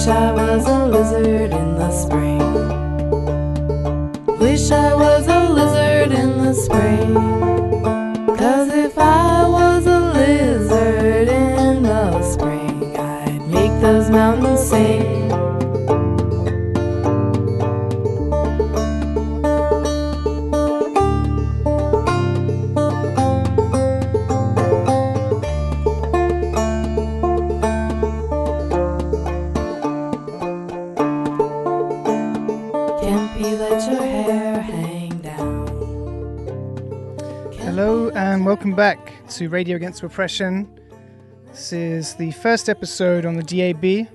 Wish I was a lizard in the spring. Wish I was a lizard in the spring. 'Cause if I was a lizard in the spring, I'd make those mountains sing. And welcome back to Radio Against Repression. This is the first episode on the DAB,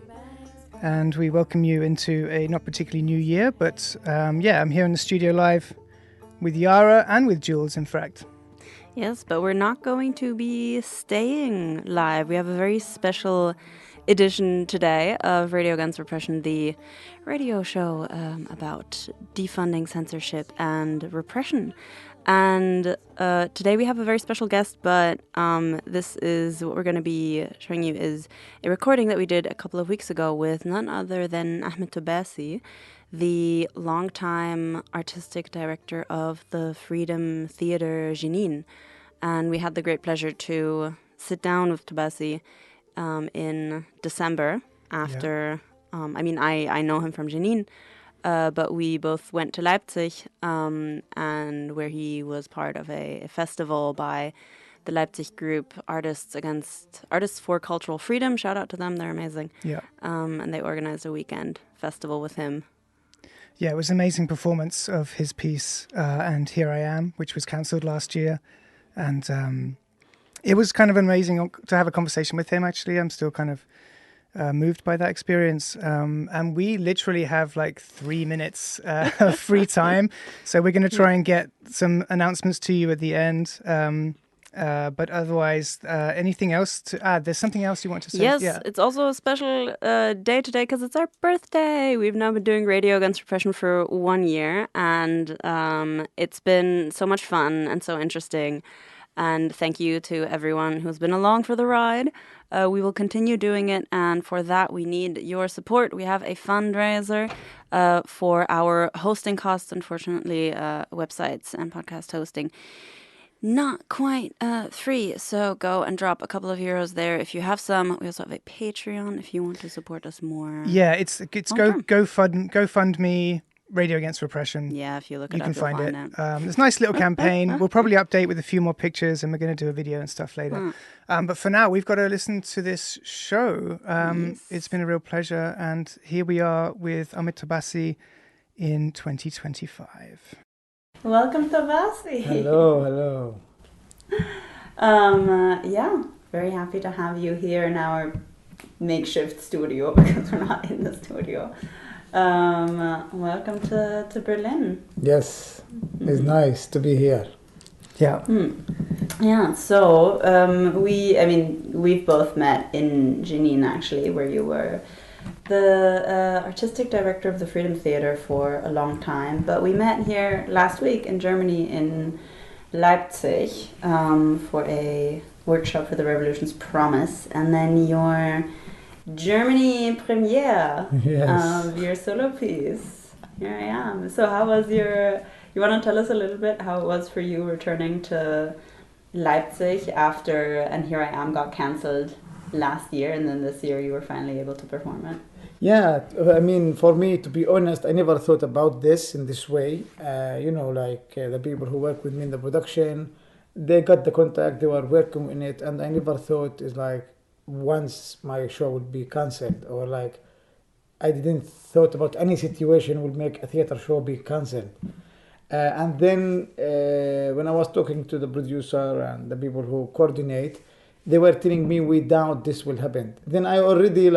and we welcome you into a not particularly new year, but I'm here in the studio live with Yara and with Jules, in fact. Yes, but we're not going to be staying live. We have a very special edition today of Radio Against Repression, the radio show about defunding censorship and repression. And today we have a very special guest, but this is what we're going to be showing you is a recording that we did a couple of weeks ago with none other than Ahmed Tobasi, the longtime artistic director of the Freedom Theater Jenin. And we had the great pleasure to sit down with Tobasi in December after, I know him from Jenin, but we both went to Leipzig, and where he was part of a festival by the Leipzig group Artists for Cultural Freedom. Shout out to them, they're amazing. Yeah. And they organized a weekend festival with him. Yeah, it was an amazing performance of his piece, and Here I Am, which was cancelled last year. And it was kind of amazing to have a conversation with him, actually. I'm still kind of moved by that experience. And we literally have like 3 minutes of free time. So we're going to try and get some announcements to you at the end. But otherwise, anything else to add? There's something else you want to say? Yes, It's also a special day today because it's our birthday. We've now been doing Radio Against Repression for 1 year, and it's been so much fun and so interesting. And thank you to everyone who's been along for the ride. We will continue doing it, and for that we need your support. We have a fundraiser for our hosting costs. Unfortunately, websites and podcast hosting not quite free, so go and drop a couple of euros there if you have some. We also have a Patreon if you want to support us more. Yeah, it's GoFundMe Radio Against Repression. Yeah, if you look it you up, can find it. it. There's a nice little campaign. We'll probably update with a few more pictures, and we're going to do a video and stuff later. But for now, we've got to listen to this show. Yes. It's been a real pleasure, and here we are with Ahmed Tobasi in 2025. Welcome, Tobasi. Hello. Very happy to have you here in our makeshift studio because we're not in the studio. Welcome to Berlin. Yes, it's nice to be here. Yeah. Yeah, so we've both met in Jenin, actually, where you were the artistic director of the Freedom Theater for a long time. But we met here last week in Germany, in Leipzig, for a workshop for the Revolution's Promise. And then your Germany premiere of your solo piece. Here I Am. So how was you want to tell us a little bit how it was for you returning to Leipzig after And Here I Am got cancelled last year, and then this year you were finally able to perform it? Yeah, for me, to be honest, I never thought about this in this way. The people who work with me in the production, they got the contact, they were working in it, and I never thought it's like once my show would be cancelled, or like I didn't thought about any situation would make a theater show be cancelled. And then when I was talking to the producer and the people who coordinate, they were telling me we doubt this will happen. Then I already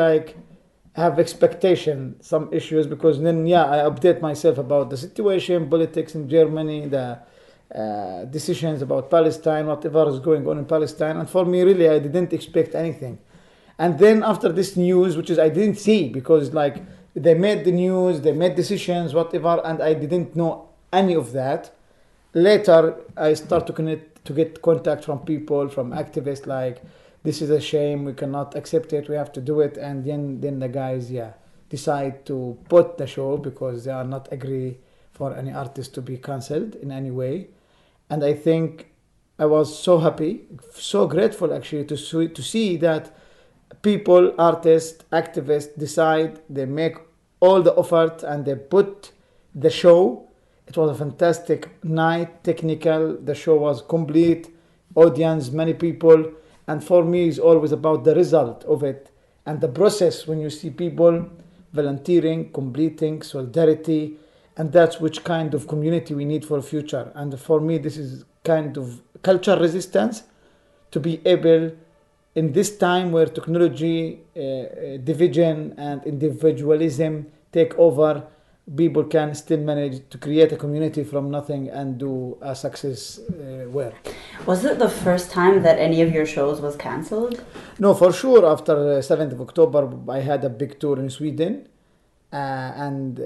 have expectation, some issues, because then I update myself about the situation, politics in Germany, the decisions about Palestine, whatever is going on in Palestine. And for me, really, I didn't expect anything. And then after this news, which is I didn't see, because they made the news, they made decisions, whatever, and I didn't know any of that. Later, I start to get contact from people, from activists, like, this is a shame, we cannot accept it, we have to do it. And then the guys, decide to put the show because they are not agree for any artist to be cancelled in any way. And I think I was so happy, so grateful actually to see that people, artists, activists decide, they make all the effort and they put the show. It was a fantastic night, technical, the show was complete, audience, many people. And for me, it's always about the result of it and the process when you see people volunteering, completing, solidarity, and that's which kind of community we need for the future. And for me, this is kind of cultural resistance to be able, in this time where technology, division and individualism take over, people can still manage to create a community from nothing and do a success work. Was it the first time that any of your shows was cancelled? No, for sure. After 7th of October, I had a big tour in Sweden. And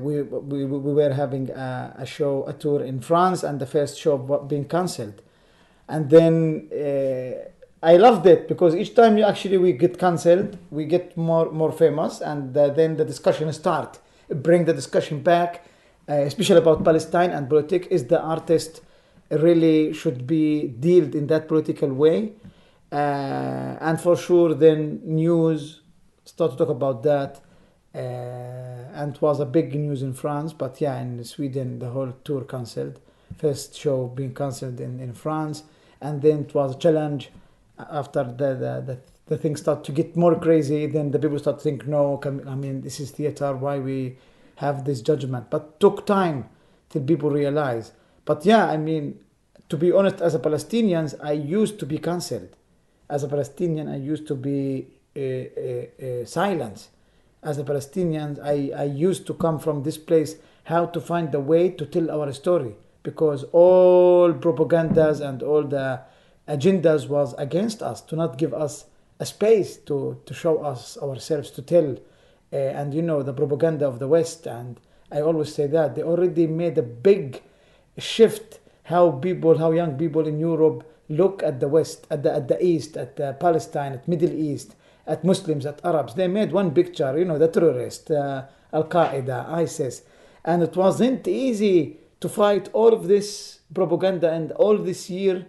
we were having a tour in France, and the first show being cancelled. And then I loved it because each time we get cancelled, we get more famous, and then the discussion start. Bring the discussion back, especially about Palestine and politics. Is the artist really should be dealt in that political way? And for sure, then news start to talk about that. And it was a big news in France, but in Sweden the whole tour cancelled. First show being cancelled in France, and then it was a challenge. After the things start to get more crazy, then the people start to think, no, this is theater, why we have this judgment? But took time till people realize. But to be honest, as a Palestinian, I used to be cancelled. As a Palestinian, I used to be silenced. As a Palestinian, I used to come from this place, how to find the way to tell our story, because all propagandas and all the agendas was against us, to not give us a space to show us ourselves, to tell. And the propaganda of the West, and I always say that, they already made a big shift how young people in Europe look at the West, at the East, at the Palestine, at Middle East, at Muslims, at Arabs. They made one picture, the terrorists, Al-Qaeda, ISIS. And it wasn't easy to fight all of this propaganda and all this year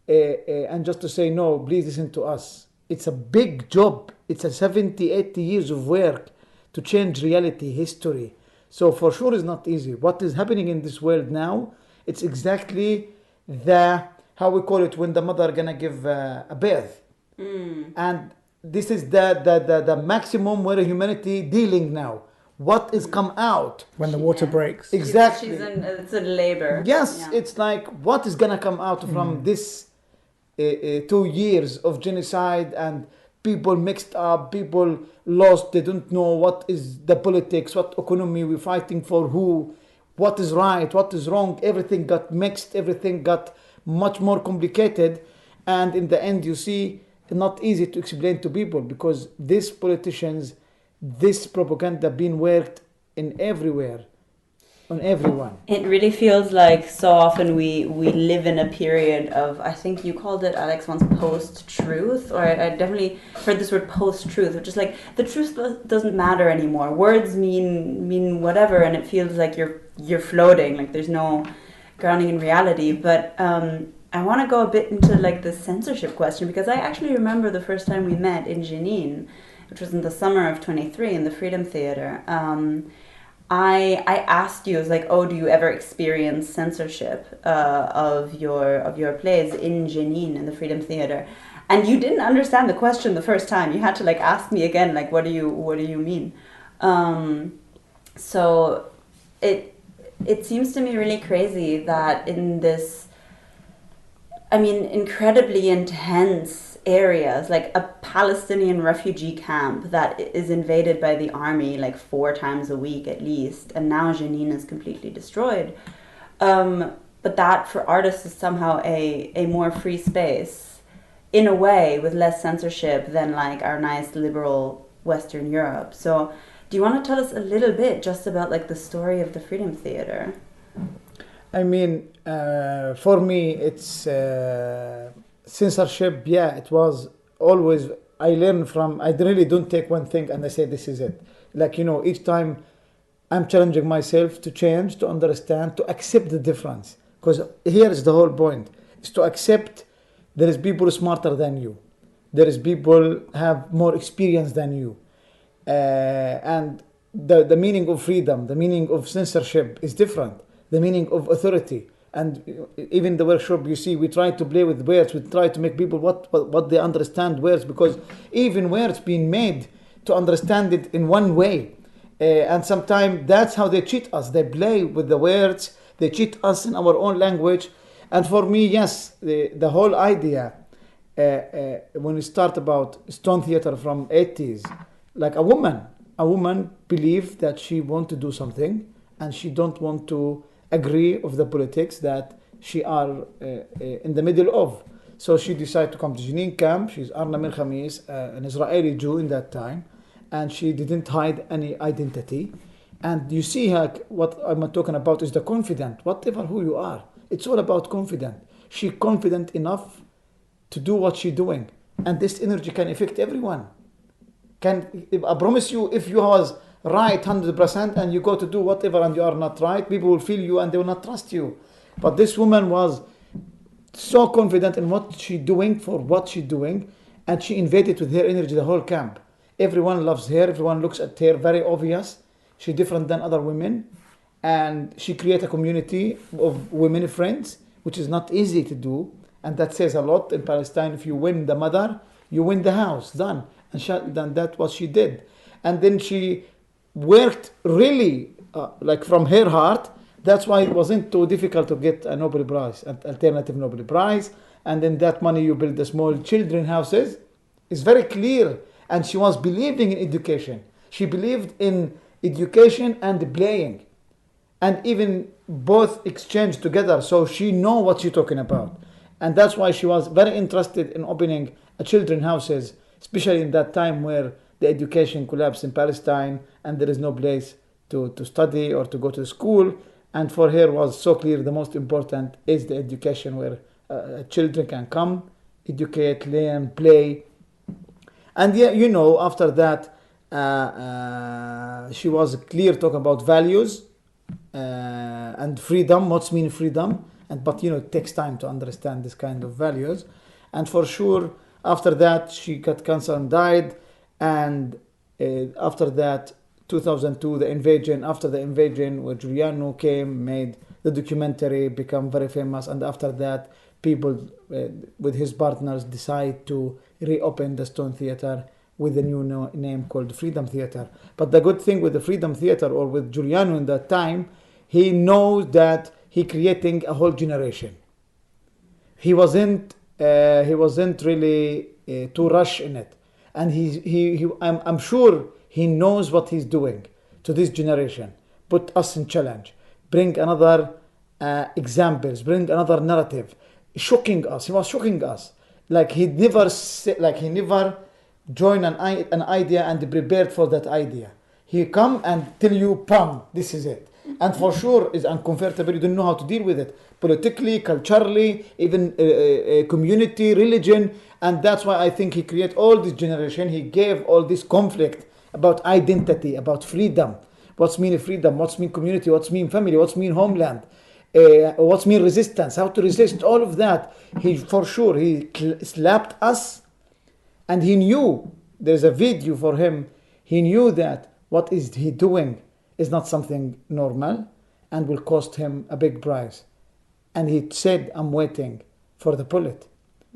and just to say, no, please listen to us. It's a big job. It's a 70, 80 years of work to change reality, history. So for sure it's not easy. What is happening in this world now, it's exactly how we call it, when the mother gonna give a birth. And this is the maximum where humanity dealing now. What is come out? When the water breaks. Exactly. It's in labor. Yes, it's like, what is gonna come out from this 2 years of genocide, and people mixed up, people lost, they don't know what is the politics, what economy we're fighting for, who, what is right, what is wrong, everything got mixed, everything got much more complicated, and in the end you see, not easy to explain to people, because these politicians, this propaganda being worked in everywhere, on everyone. It really feels like so often we live in a period of, I think you called it, Alex, once, post-truth, or I definitely heard this word post-truth, which is like, the truth doesn't matter anymore. Words mean whatever, and it feels like you're floating, like there's no grounding in reality. But I want to go a bit into like the censorship question, because I actually remember the first time we met in Jenin, which was in the summer of 23 in the Freedom Theater. I asked you, I was like, oh, do you ever experience censorship of your plays in Jenin in the Freedom Theater? And you didn't understand the question the first time. You had to like ask me again, like, what do you mean? So it seems to me really crazy that in this, incredibly intense areas, like a Palestinian refugee camp that is invaded by the army like 4 times a week at least, and now Jenin is completely destroyed. But that for artists is somehow a more free space, in a way, with less censorship than like our nice liberal Western Europe. So do you want to tell us a little bit just about like the story of the Freedom Theater? For me, it's censorship. It was always I learn from, I really don't take one thing and I say this is it. Like, each time I'm challenging myself to change, to understand, to accept the difference. Because here is the whole point, is to accept there is people smarter than you. There is people have more experience than you. And the meaning of freedom, the meaning of censorship is different. The meaning of authority. And even the workshop, you see, we try to play with words. We try to make people what they understand words, because even words being made to understand it in one way. And sometimes that's how they cheat us. They play with the words. They cheat us in our own language. And for me, yes, the whole idea, when we start about stone theater from 80s, like a woman believed that she want to do something and she don't want to agree of the politics that she are in the middle of. So she decided to come to Jenin camp. She's Arna Mir Khamis, an Israeli Jew in that time, and she didn't hide any identity. And you see her, what I'm talking about is the confident, whatever who you are. It's all about confident. She confident enough to do what she's doing. And this energy can affect everyone. I promise you, if you was right 100% and you go to do whatever and you are not right, people will feel you and they will not trust you. But this woman was so confident in what she's doing, for what she's doing, and she invaded with her energy the whole camp. Everyone loves her, everyone looks at her, very obvious. She's different than other women, and she created a community of women friends, which is not easy to do, and that says a lot in Palestine. If you win the mother, you win the house, done. And that's what she did. And then she worked really like from her heart. That's why it wasn't too difficult to get a Nobel Prize, an alternative Nobel Prize. And then that money you build the small children houses. It's very clear. And she was believing in education. She believed in education and playing. And even both exchanged together. So she know what she's talking about. And that's why she was very interested in opening a children houses, especially in that time where the education collapsed in Palestine and there is no place to study or to go to school. And for her was so clear the most important is the education where children can come, educate, learn, play. And yeah, after that, she was clear talking about values and freedom. What's mean freedom? But it takes time to understand this kind of values. And for sure, after that, she got cancer and died. And after that, 2002, the invasion. After the invasion, where Giuliano came, made the documentary, become very famous. And after that, people with his partners decide to reopen the Stone Theater with a new name called Freedom Theater. But the good thing with the Freedom Theater, or with Giuliano in that time, he knows that he creating a whole generation. He wasn't really too rush in it, and I'm sure he knows what he's doing to this generation. Put us in challenge, bring another examples, bring another narrative, shocking us. He was shocking us, like he never joined an idea and prepared for that idea. He come and tell you, "Pam, this is it." And for sure is uncomfortable. You don't know how to deal with it politically, culturally, even community, religion. And that's why I think he created all this generation. He gave all this conflict about identity, about freedom. What's mean freedom? What's mean community? What's mean family? What's mean homeland? What's mean resistance? How to resist? All of that. He slapped us, and he knew. There's a video for him. He knew that what is he doing is not something normal and will cost him a big price. And he said, "I'm waiting for the bullet."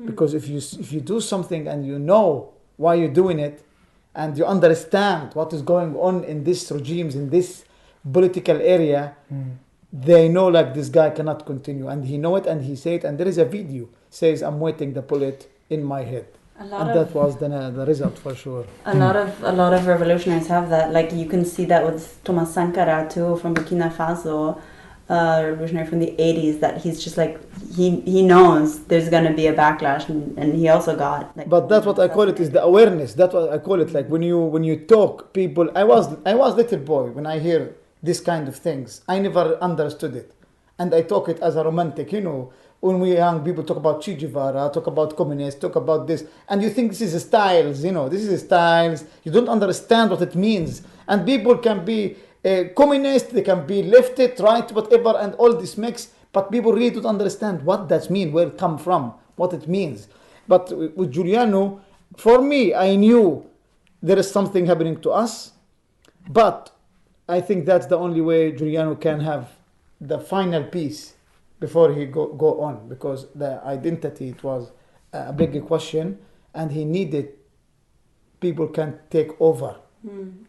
Because if you do something and you know why you're doing it, and you understand what is going on in these regimes, in this political area, they know like this guy cannot continue. And he know it, and he said, and there is a video, says, "I'm waiting the bullet in my head." That was the result for sure. A lot of revolutionaries have that. Like you can see that with Thomas Sankara too, from Burkina Faso, revolutionary from the 80s. That he's just like he knows there's gonna be a backlash, and he also got. Like, but that's what I call it, is the awareness. That's what I call it. Like when you talk, people. I was little boy when I hear this kind of things. I never understood it, and I talk it as a romantic. when we young people talk about Che Guevara, talk about communists, talk about this, and you think this is styles, this is styles. You don't understand what it means. And people can be communist, they can be leftist, right, whatever, and all this mix, but people really don't understand what that means, where it come from, what it means. But with Giuliano, for me, I knew there is something happening to us, but I think that's the only way Giuliano can have the final piece before he go on, because the identity, it was a big question, and he needed people can take over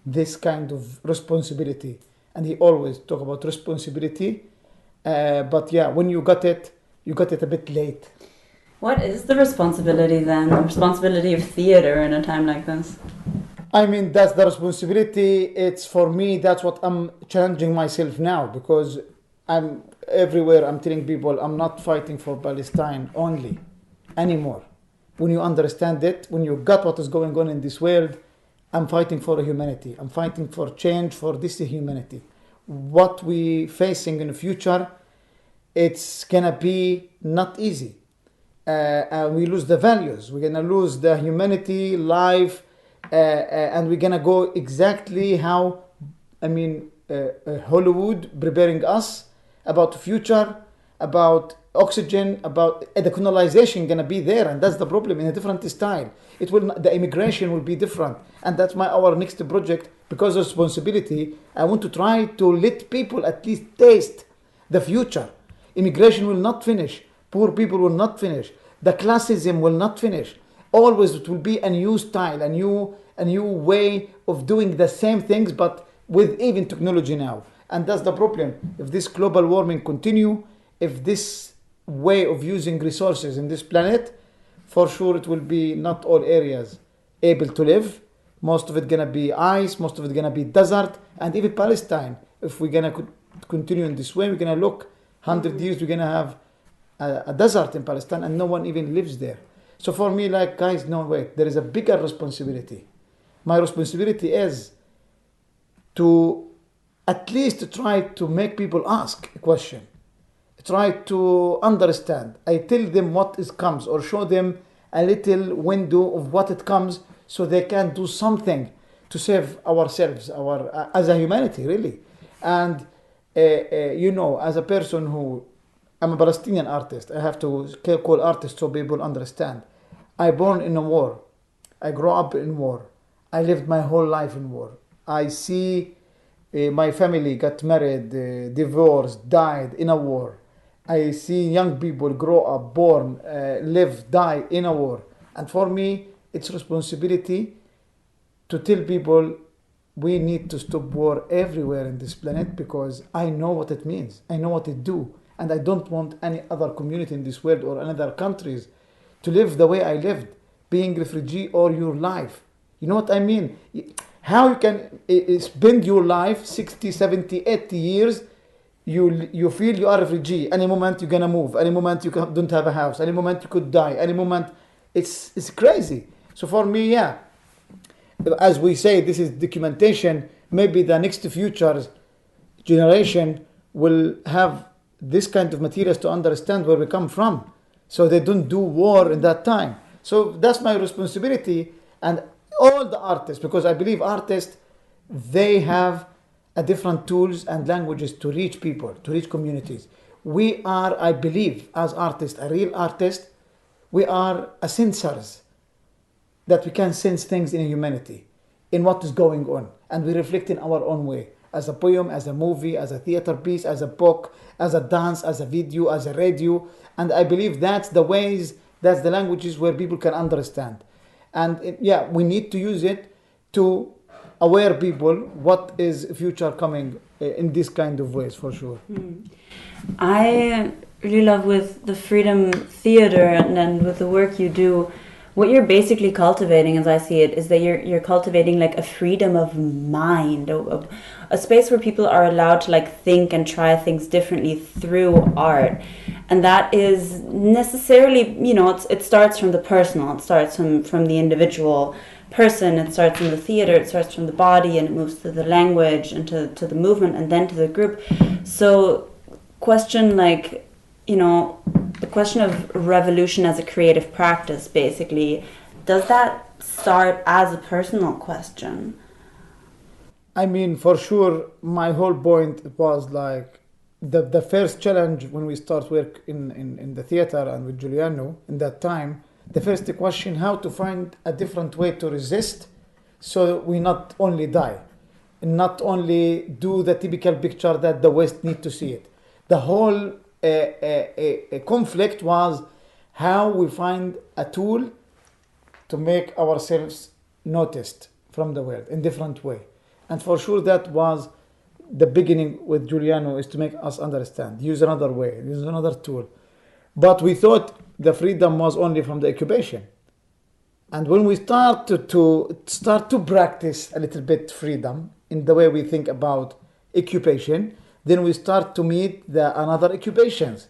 this kind of responsibility. And he always talk about responsibility, but yeah, when you got it a bit late. What is the responsibility then? The responsibility of theater in a time like this? I mean, that's the responsibility. It's for me, that's what I'm challenging myself now, because I'm everywhere. I'm telling people I'm not fighting for Palestine only anymore. When you understand it, when you got what is going on in this world, I'm fighting for humanity. I'm fighting for change for this humanity. What we facing in the future, it's gonna be not easy. We lose the values. We're gonna lose the humanity, life, and we're gonna go exactly how, Hollywood preparing us about the future, about oxygen, about the colonization gonna be there, and that's the problem in a different style. The immigration will be different, and that's our next project. Because of responsibility, I want to try to let people at least taste the future. Immigration will not finish. Poor people will not finish. The classism will not finish. Always it will be a new style, a new way of doing the same things, but with even technology now. And that's the problem. If this global warming continue, if this way of using resources in this planet, for sure it will be not all areas able to live. Most of it gonna be ice, most of it gonna be desert, and even Palestine. If we're gonna continue in this way, we're gonna look 100 years, we're gonna have a desert in Palestine, and no one even lives there. So for me, like, guys, no, wait, there is a bigger responsibility. My responsibility is to at least try to make people ask a question, try to understand. I tell them what it comes, or show them a little window of what it comes, so they can do something to save ourselves, as a humanity, really. And as a person who, I'm a Palestinian artist, I have to call artist so people understand. I born in a war. I grew up in war. I lived my whole life in war. I see my family got married, divorced, died in a war. I see young people grow up, born, live, die in a war. And for me, it's responsibility to tell people we need to stop war everywhere in this planet, because I know what it means. I know what it do. And I don't want any other community in this world or another countries to live the way I lived, being refugee all your life. You know what I mean? How you can spend your life 60, 70, 80 years, you feel you are a refugee. Any moment you're gonna move. Any moment you don't have a house. Any moment you could die. Any moment, it's crazy. So for me, yeah, as we say, this is documentation. Maybe the next future generation will have this kind of materials to understand where we come from, so they don't do war in that time. So that's my responsibility, and all the artists, because I believe artists, they have a different tools and languages to reach people, to reach communities. We are, I believe, as artists, a real artist, we are a sensors, that we can sense things in humanity, in what is going on, and we reflect in our own way, as a poem, as a movie, as a theater piece, as a book, as a dance, as a video, as a radio. And I believe that's the ways, that's the languages where people can understand. And we need to use it to aware people what is future coming in this kind of ways, for sure. I really love with the Freedom Theater and with the work you do, what you're basically cultivating, as I see it, is that you're cultivating like a freedom of mind, a space where people are allowed to like think and try things differently through art. And that is necessarily, it starts from the personal, it starts from the individual person, it starts from the theater, it starts from the body, and it moves to the language and to the movement and then to the group. So question the question of revolution as a creative practice, basically, does that start as a personal question? I mean, for sure, my whole point was like the first challenge when we start work in the theater and with Giuliano in that time, the first question, how to find a different way to resist so we not only die, and not only do the typical picture that the West need to see it. The whole conflict was how we find a tool to make ourselves noticed from the world in different way. And for sure that was the beginning with Giuliano, is to make us understand, use another way, use another tool. But we thought the freedom was only from the occupation. And when we start to practice a little bit freedom in the way we think about occupation, then we start to meet the another occupations,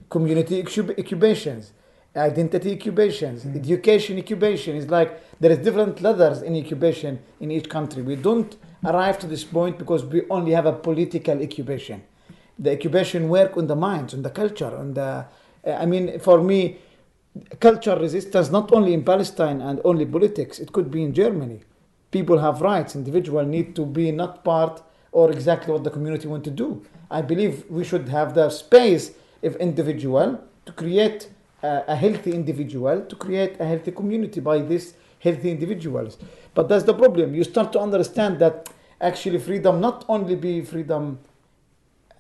community occupations, identity occupations, education occupation. It's like there is different ladders in occupation in each country. We don't arrive to this point because we only have a political occupation. The occupation work on the minds, on the culture, on the. I mean, for me, culture resistance not only in Palestine and only politics. It could be in Germany. People have rights. Individual need to be not part or exactly what the community want to do. I believe we should have the space of individual to create a healthy individual, to create a healthy community by these healthy individuals. But that's the problem. You start to understand that actually freedom not only be freedom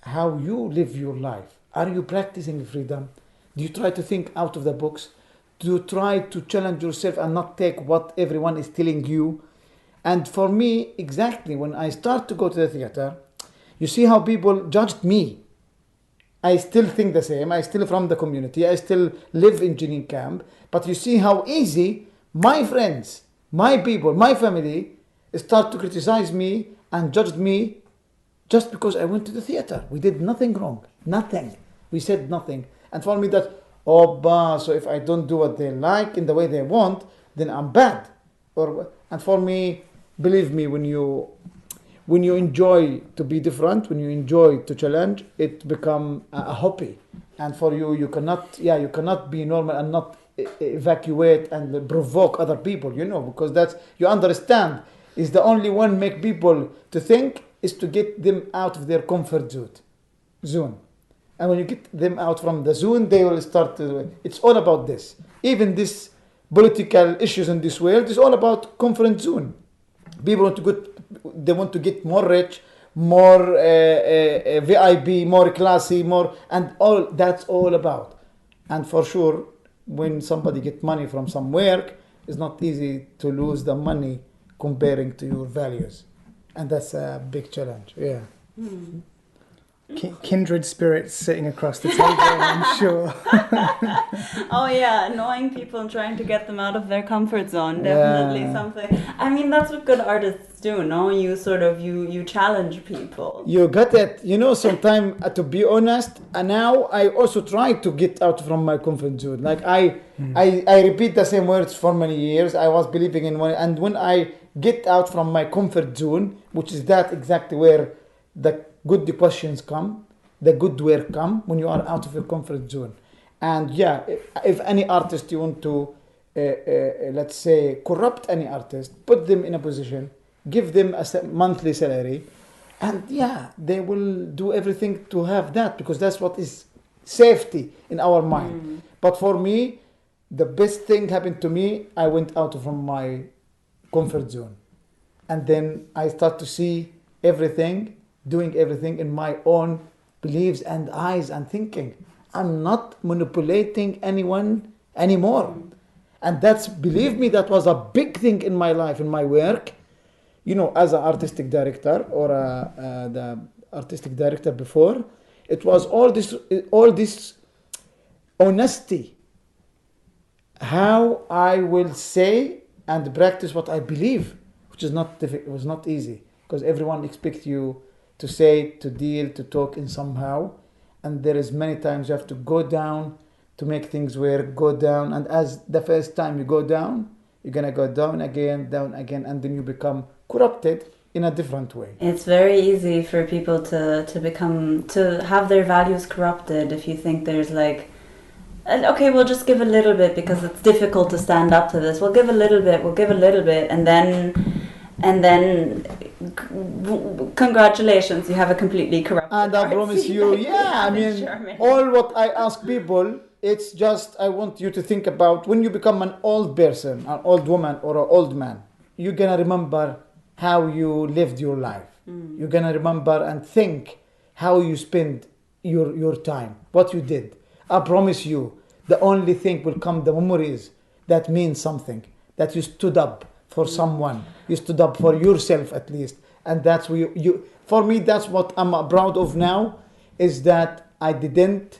how you live your life. Are you practicing freedom? Do you try to think out of the box? Do you try to challenge yourself and not take what everyone is telling you? And for me, exactly, when I start to go to the theater, you see how people judged me. I still think the same. I still from the community. I still live in Jenin camp. But you see how easy my friends, my people, my family start to criticize me and judge me just because I went to the theater. We did nothing wrong. Nothing. We said nothing. And for me that, so if I don't do what they like in the way they want, then I'm bad. And for me, believe me, when you enjoy to be different, when you enjoy to challenge, it become a hobby. And for you, you cannot be normal and not evacuate and provoke other people, because that's, you understand, is the only one make people to think is to get them out of their comfort zone. And when you get them out from the zone, they will start to, it's all about this. Even this political issues in this world is all about comfort zone. People want to get more rich, more VIP, more classy, more, and all that's all about. And for sure, when somebody get money from some work, it's not easy to lose the money comparing to your values, and that's a big challenge. Yeah. Mm-hmm. Kindred spirits sitting across the table, I'm sure. Oh yeah, annoying people and trying to get them out of their comfort zone. Definitely something. I mean, that's what good artists do, no? You sort of, you challenge people. You got it. Sometimes, to be honest, and now I also try to get out from my comfort zone. Like I repeat the same words for many years. I was believing in one, and when I get out from my comfort zone, which is that exactly where the good questions come, the good work come, when you are out of your comfort zone. And yeah, if any artist you want to, let's say, corrupt any artist, put them in a position, give them a monthly salary, and yeah, they will do everything to have that, because that's what is safety in our mind. But for me, the best thing happened to me, I went out from my comfort zone. And then I start to see everything, doing everything in my own beliefs and eyes and thinking. I'm not manipulating anyone anymore. And that's, believe me, that was a big thing in my life, in my work. As an artistic director or the artistic director before, it was all this honesty. How I will say and practice what I believe, which is not difficult. It was not easy, because everyone expects you to say, to deal, to talk in somehow. And there is many times you have to go down to make things work, go down. And as the first time you go down, you're going to go down again, and then you become corrupted in a different way. It's very easy for people to have their values corrupted if you think there's like And okay, we'll just give a little bit because it's difficult to stand up to this. We'll give a little bit, and then congratulations, you have a completely corrupt. And I promise you, I mean, all what I ask people, it's just I want you to think about when you become an old person, an old woman or an old man, you're gonna remember how you lived your life. You're gonna remember and think how you spend your time, what you did. I promise you, the only thing will come the memories that mean something, that you stood up for someone, you stood up for yourself at least, and that's where you. For me, that's what I'm proud of now, is that I didn't,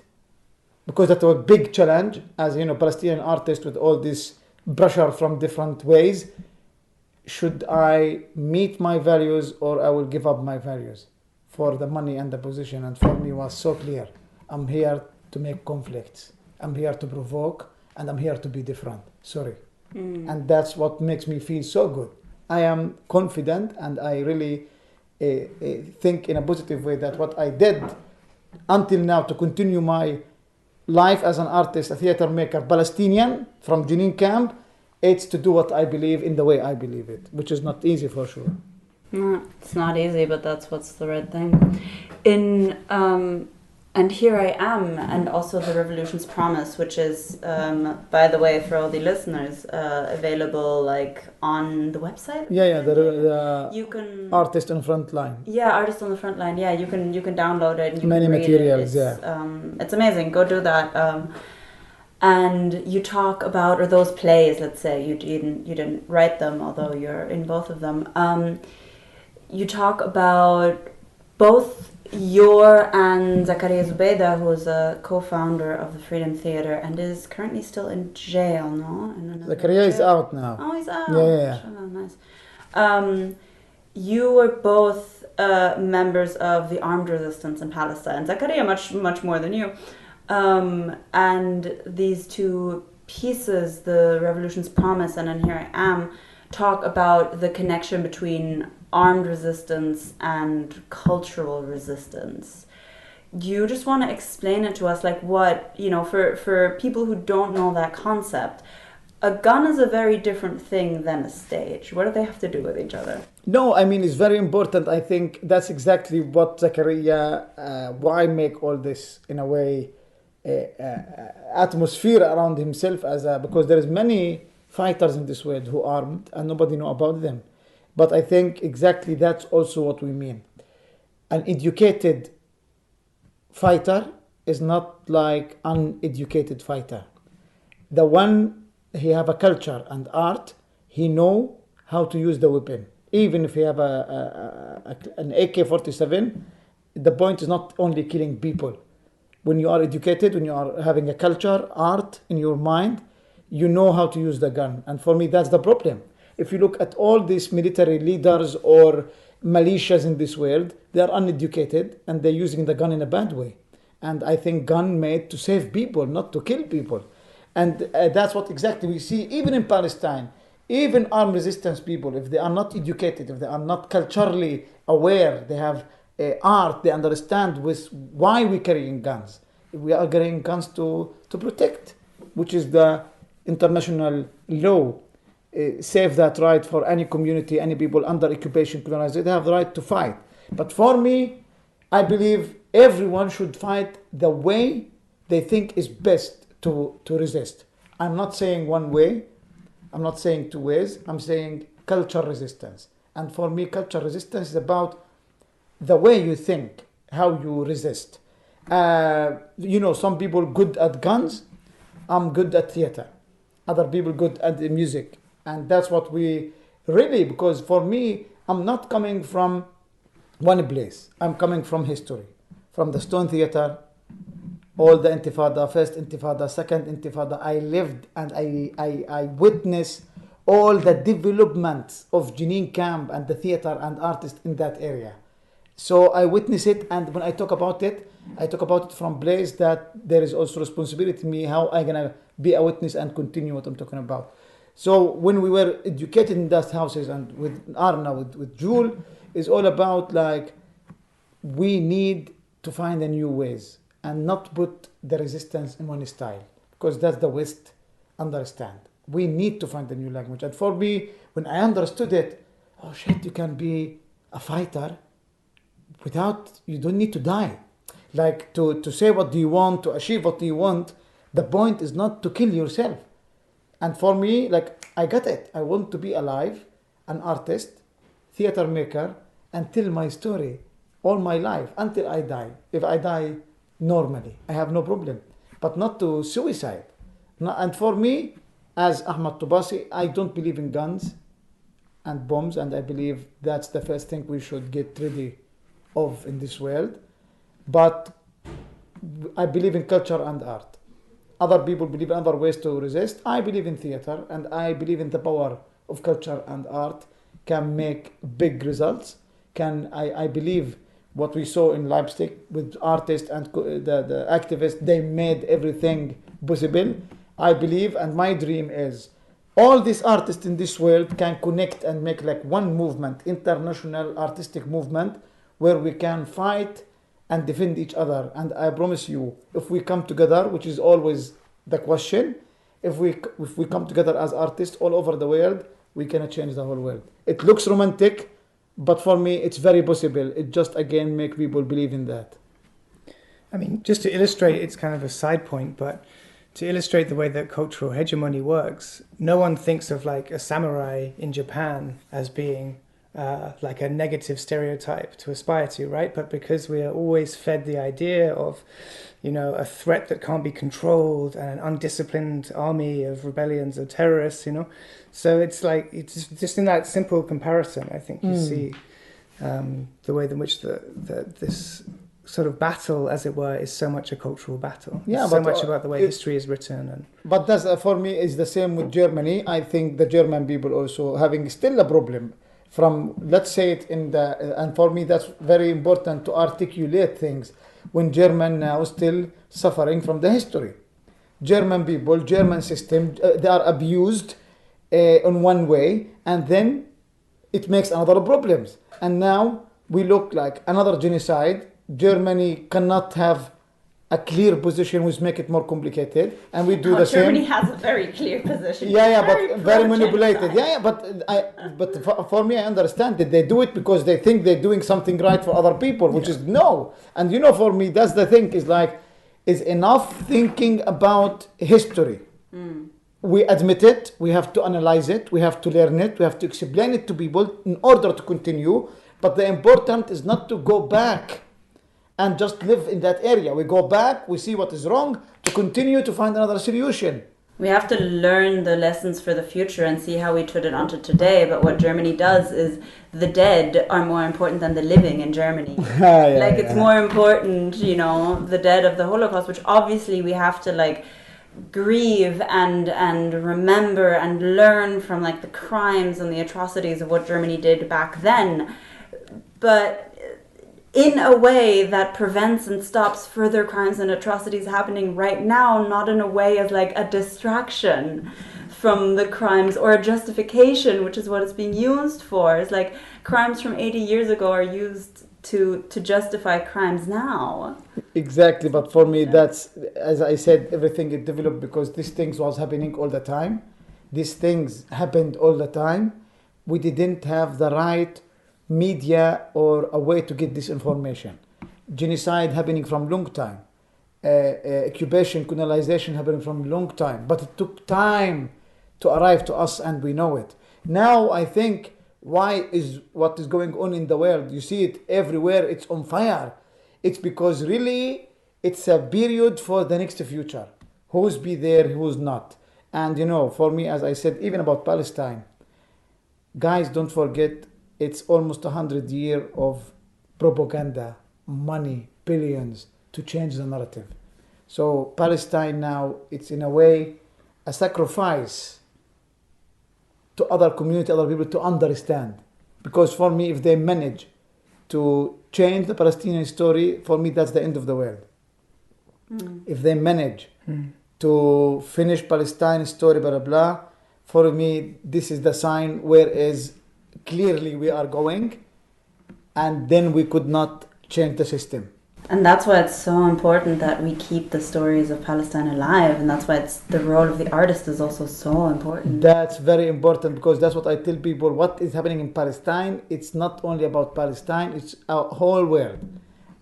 because that was a big challenge as Palestinian artist with all this pressure from different ways. Should I meet my values or I will give up my values for the money and the position? And for me it was so clear. I'm here to make conflicts. I'm here to provoke, and I'm here to be different. Sorry. And that's what makes me feel so good. I am confident, and I really think in a positive way that what I did until now to continue my life as an artist, a theater maker, Palestinian from Jenin camp, it's to do what I believe in the way I believe it, which is not easy for sure. No, it's not easy, but that's what's the right thing. And Here I Am, and also The Revolution's Promise, which is, by the way, for all the listeners, available like on the website. The you can artist on front line. Yeah, artist on the front line. Yeah, you can download it. And you Many can read materials. it. It's amazing. Go do that. And you talk about, or those plays, let's say you didn't write them, although you're in both of them. You talk about both your and Zakaria Zubaydah, who is a co-founder of the Freedom Theater and is currently still in jail, no? Zakaria is out now. Oh, he's out. Yeah. Oh, nice. You were both members of the armed resistance in Palestine. Zakaria much more than you. And these two pieces, The Revolution's Promise and Here I Am, talk about the connection between armed resistance and cultural resistance. Do you just want to explain it to us, like what, for people who don't know that concept, a gun is a very different thing than a stage. What do they have to do with each other? No, I mean, it's very important. I think that's exactly what Zakaria, why make all this in a way, atmosphere around himself because there is many fighters in this world who are armed and nobody know about them. But I think exactly that's also what we mean. An educated fighter is not like uneducated fighter. The one, he have a culture and art, he know how to use the weapon. Even if he have an AK-47, the point is not only killing people. When you are educated, when you are having a culture, art in your mind, you know how to use the gun. And for me, that's the problem. If you look at all these military leaders or militias in this world, they are uneducated and they're using the gun in a bad way. And I think gun made to save people, not to kill people. And that's what exactly we see even in Palestine. Even armed resistance people, if they are not educated, if they are not culturally aware, they have art, they understand why we're carrying guns. We are carrying guns to protect, which is the international law. Save that right for any community, any people under occupation, colonized. They have the right to fight. But for me, I believe everyone should fight the way they think is best to resist. I'm not saying one way. I'm not saying two ways. I'm saying culture resistance. And for me, culture resistance is about the way you think, how you resist. Some people good at guns. I'm good at theater. Other people good at the music. And that's what we really, because for me, I'm not coming from one place. I'm coming from history, from the Stone Theater, all the Intifada, first Intifada, second Intifada. I lived and I witnessed all the development of Jenin camp and the theater and artists in that area. So I witness it, and when I talk about it from place that there is also responsibility to me, how I'm going to be a witness and continue what I'm talking about. So when we were educated in those houses and with Arna, with Jewel, it's all about like we need to find a new ways and not put the resistance in one style. because that's the West understand. We need to find a new language. And for me, when I understood it, oh shit, you can be a fighter you don't need to die. Like to say what do you want, to achieve what do you want, the point is not to kill yourself. And for me, like, I got it. I want to be alive, an artist, theater maker, and tell my story all my life until I die. If I die normally, I have no problem. But not to suicide. And for me, as Ahmed Tobasi, I don't believe in guns and bombs, and I believe that's the first thing we should get ready of in this world. But I believe in culture and art. Other people believe in other ways to resist. I believe in theater, and I believe in the power of culture and art can make big results. I believe what we saw in Leipzig with artists and the activists, they made everything possible. I believe, and my dream is, all these artists in this world can connect and make like one movement, international artistic movement, where we can fight and defend each other. And I promise you, if we come together, which is always the question, if we come together as artists all over the world, we can change the whole world. It looks romantic, but for me, it's very possible. It just, again, make people believe in that. I mean, just to illustrate, it's kind of a side point, but to illustrate the way that cultural hegemony works, no one thinks of like a samurai in Japan as being like a negative stereotype to aspire to, right? But because we are always fed the idea of, you know, a threat that can't be controlled and an undisciplined army of rebellions or terrorists, you know. So it's like, it's just in that simple comparison, I think you see the way in which this sort of battle, as it were, is so much a cultural battle. Yeah, so much about the way history is written. But that's for me is the same with Germany. I think the German people also having still a problem from, let's say it in the, and for me that's very important to articulate things when German now still suffering from the history. German people, German system, they are abused in one way, and then it makes another problems. And now we look like another genocide. Germany cannot have a clear position, which make it more complicated, and we do the same. Germany has a very clear position. But very manipulated. But for me, I understand that they do it because they think they're doing something right for other people, which is no. And you know, for me, that's the thing. Is enough thinking about history. We admit it. We have to analyze it. We have to learn it. We have to explain it to people in order to continue. But the important is not to go back and just live in that area. We go back, we see what is wrong, to continue to find another solution. We have to learn the lessons for the future and see how we turn it onto today. But what Germany does is the dead are more important than the living in Germany. It's more important, you know, the dead of the Holocaust, which obviously we have to like grieve and remember and learn from like the crimes and the atrocities of what Germany did back then. But in a way that prevents and stops further crimes and atrocities happening right now, not in a way as like a distraction from the crimes or a justification, which is what it's being used for. It's like crimes from 80 years ago are used to justify crimes now. Exactly, but for me, that's, as I said, everything it developed because these things was happening all the time. These things happened all the time. We didn't have the right media or a way to get this information. Genocide happening from long time. Occupation, colonization happening from long time. But it took time to arrive to us, and we know it. Now I think why is what is going on in the world, you see it everywhere, it's on fire. It's because really it's a period for the next future. Who's be there, who's not. And you know, for me, as I said, even about Palestine, guys, don't forget, it's almost 100 years of propaganda, money, billions to change the narrative. So Palestine now, it's in a way a sacrifice to other community, other people to understand. Because for me, if they manage to change the Palestinian story, for me, that's the end of the world. If they manage to finish Palestine story, blah, blah, blah, for me, this is the sign where is clearly we are going, and then we could not change the system. And that's why it's so important that we keep the stories of Palestine alive, and that's why the role of the artist is also so important. That's very important, because that's what I tell people. What is happening in Palestine, it's not only about Palestine, it's our whole world,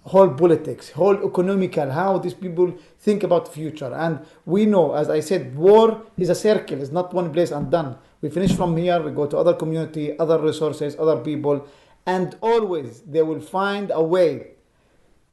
whole politics, whole economical, how these people think about the future. And we know, as I said, war is a circle, it's not one place and done. We finish from here, we go to other community, other resources, other people, and always they will find a way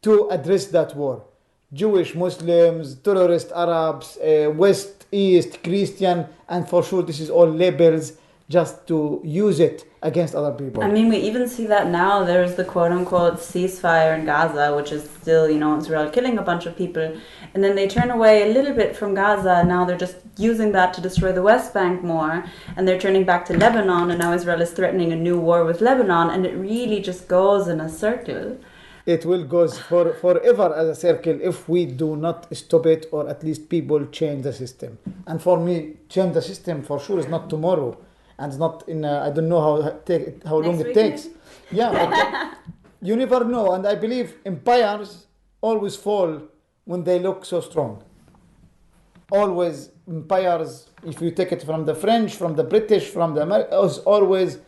to address that war. Jewish, Muslims, terrorist Arabs, West, East, Christian, and for sure this is all labels just to use it against other people. I mean, we even see that now. There's the quote-unquote ceasefire in Gaza, which is still, Israel killing a bunch of people. And then they turn away a little bit from Gaza, and now they're just using that to destroy the West Bank more. And they're turning back to Lebanon, and now Israel is threatening a new war with Lebanon. And it really just goes in a circle. It will go forever as a circle if we do not stop it, or at least people change the system. And for me, change the system for sure is not tomorrow. And it's not in, I don't know how long it takes. Yeah, but you never know. And I believe empires always fall when they look so strong. Always empires, if you take it from the French, from the British, from the Americans, always,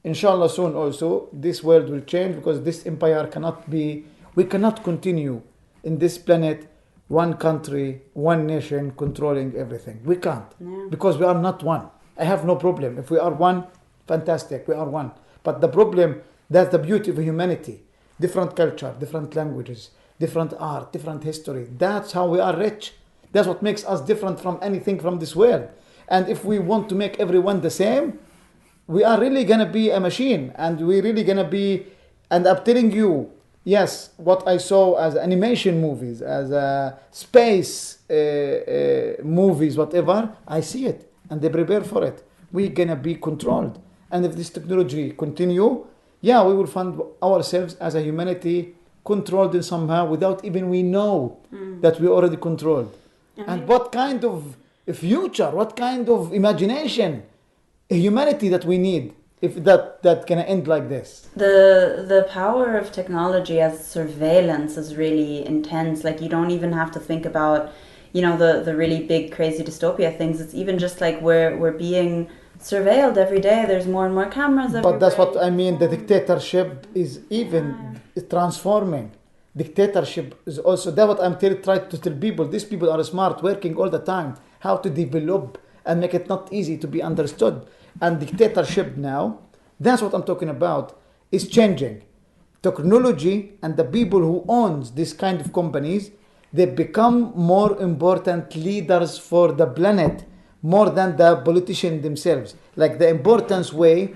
inshallah soon also, this world will change, because this empire cannot be, we cannot continue in this planet, one country, one nation controlling everything. We can't, because we are not one. I have no problem. If we are one, fantastic, we are one. But the problem, that's the beauty of humanity. Different culture, different languages, different art, different history. That's how we are rich. That's what makes us different from anything from this world. And if we want to make everyone the same, we are really going to be a machine. And we're really going to be, and I'm telling you, yes, what I saw as animation movies, as space movies, whatever, I see it. And they prepare for it. We're going to be controlled. And if this technology continue, we will find ourselves as a humanity controlled in somehow without even we know that we already controlled. And what kind of future, what kind of imagination, humanity that we need if that can end like this. The power of technology as surveillance is really intense. Like, you don't even have to think about the really big, crazy dystopia things. It's even just like we're being surveilled every day. There's more and more cameras everywhere. But that's what I mean. The dictatorship is even transforming. Dictatorship is also, that's what I'm trying to tell people. These people are smart, working all the time, how to develop and make it not easy to be understood. And dictatorship now, that's what I'm talking about, is changing. Technology and the people who owns this kind of companies, they become more important leaders for the planet more than the politicians themselves. Like, the importance way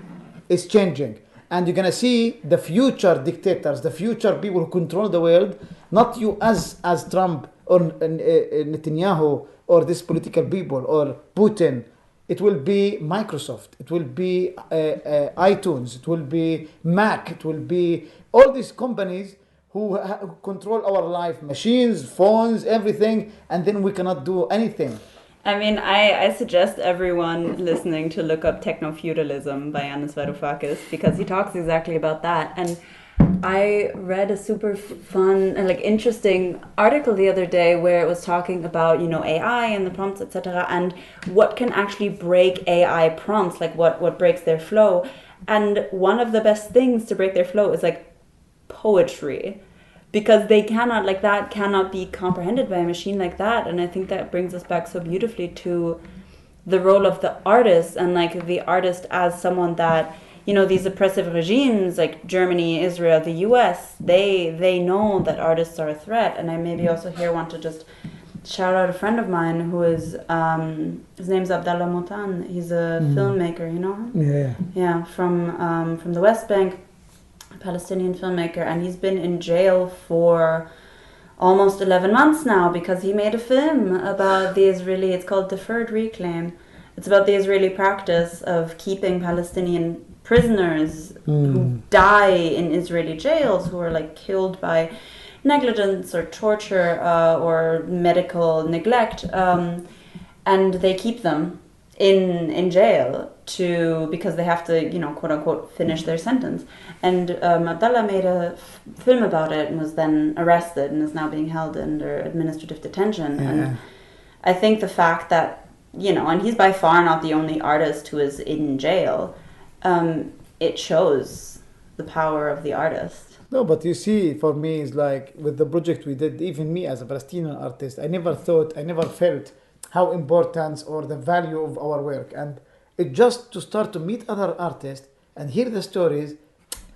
is changing. And you're going to see the future dictators, the future people who control the world, not you as Trump or Netanyahu or these political people or Putin. It will be Microsoft, it will be iTunes, it will be Mac, it will be all these companies who control our life, machines, phones, everything, and then we cannot do anything. I mean, I suggest everyone listening to look up Techno-Feudalism by Yanis Varoufakis, because he talks exactly about that. And I read a super fun and interesting article the other day where it was talking about, AI and the prompts, etc., and what can actually break AI prompts, like what breaks their flow. And one of the best things to break their flow is poetry, because they cannot, that cannot be comprehended by a machine like that. And I think that brings us back so beautifully to the role of the artist, and the artist as someone that, these oppressive regimes like Germany, Israel, the US, they know that artists are a threat. And I maybe also here want to just shout out a friend of mine who is, his name's Abdallah Motan. He's a filmmaker, you know him? Yeah, from the West Bank, Palestinian filmmaker, and he's been in jail for almost 11 months now because he made a film about the Israeli, it's called Deferred Reclaim. It's about the Israeli practice of keeping Palestinian prisoners who die in Israeli jails, who are killed by negligence or torture or medical neglect, and they keep them in jail because they have to, quote unquote, finish their sentence. And Abdallah made a film about it and was then arrested and is now being held under administrative detention. Yeah. And I think the fact that, and he's by far not the only artist who is in jail, it shows the power of the artist. No, but you see, for me, it's like with the project we did, even me as a Palestinian artist, I never felt how important or the value of our work. And it just to start to meet other artists and hear the stories,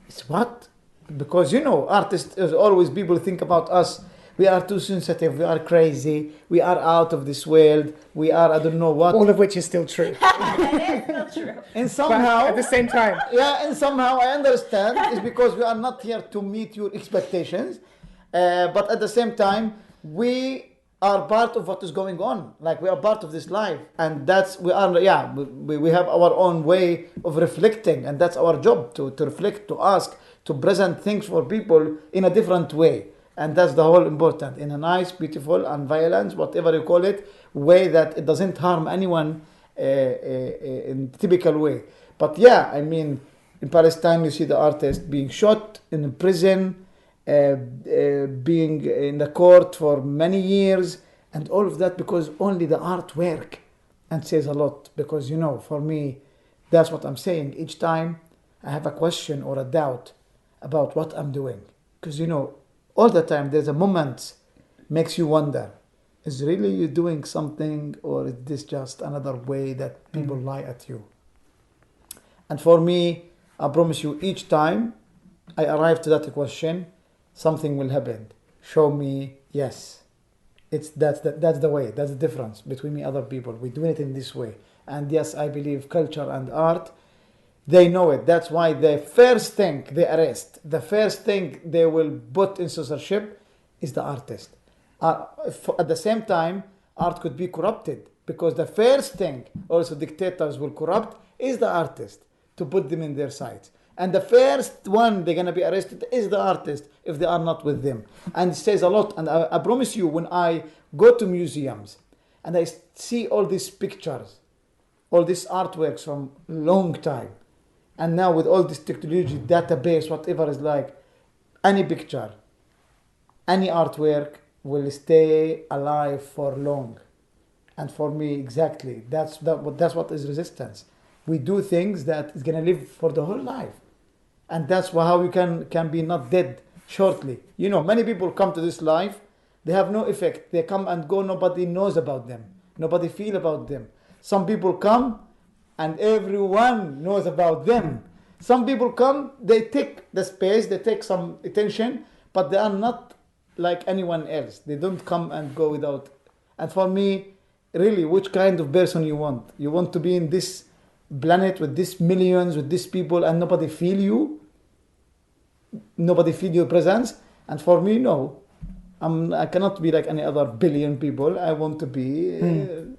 it's what? Because, artists, is always people think about us. We are too sensitive, we are crazy, we are out of this world, we are I don't know what. All of which is still true. It is still true. And somehow, but at the same time. Yeah, and somehow I understand it's because we are not here to meet your expectations. But at the same time, we are part of what is going on. Like we are part of this life. And we have our own way of reflecting. And that's our job to reflect, to ask, to present things for people in a different way. And that's the whole important, in a nice, beautiful, and violence, whatever you call it, way that it doesn't harm anyone in typical way. But yeah, I mean, in Palestine, you see the artist being shot in prison, being in the court for many years, and all of that because only the artwork, and says a lot. Because, for me, that's what I'm saying. Each time I have a question or a doubt about what I'm doing. Because, all the time there's a moment makes you wonder, is really you doing something or is this just another way that people lie at you? And for me, I promise you, each time I arrive to that question, something will happen. Show me, yes, that's the way, that's the difference between me and other people. We're doing it in this way. And yes, I believe culture and art, they know it. That's why the first thing they arrest, the first thing they will put in censorship is the artist. At the same time, art could be corrupted because the first thing also dictators will corrupt is the artist to put them in their sights. And the first one they're going to be arrested is the artist if they are not with them. And it says a lot. And I promise you, when I go to museums and I see all these pictures, all these artworks from long time, and now with all this technology, database, whatever is like, any picture, any artwork will stay alive for long. And for me, exactly, that's what is resistance. We do things that is going to live for the whole life. And that's how you can be not dead shortly. Many people come to this life, they have no effect. They come and go, nobody knows about them. Nobody feel about them. Some people come, and everyone knows about them. Some people come, they take the space, they take some attention, but they are not like anyone else. They don't come and go without. And for me, really, which kind of person you want? You want to be in this planet with these millions, with these people, and nobody feel you? Nobody feel your presence? And for me, no. I cannot be like any other billion people. I want to be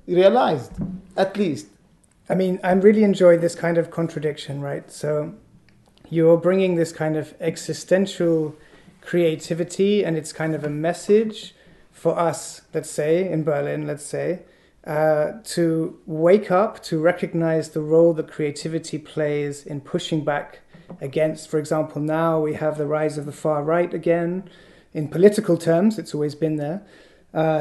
realized, at least. I mean, I really enjoy this kind of contradiction, right? So you're bringing this kind of existential creativity, and it's kind of a message for us, let's say, in Berlin, to wake up, to recognize the role that creativity plays in pushing back against, for example, now we have the rise of the far right again. In political terms, it's always been there.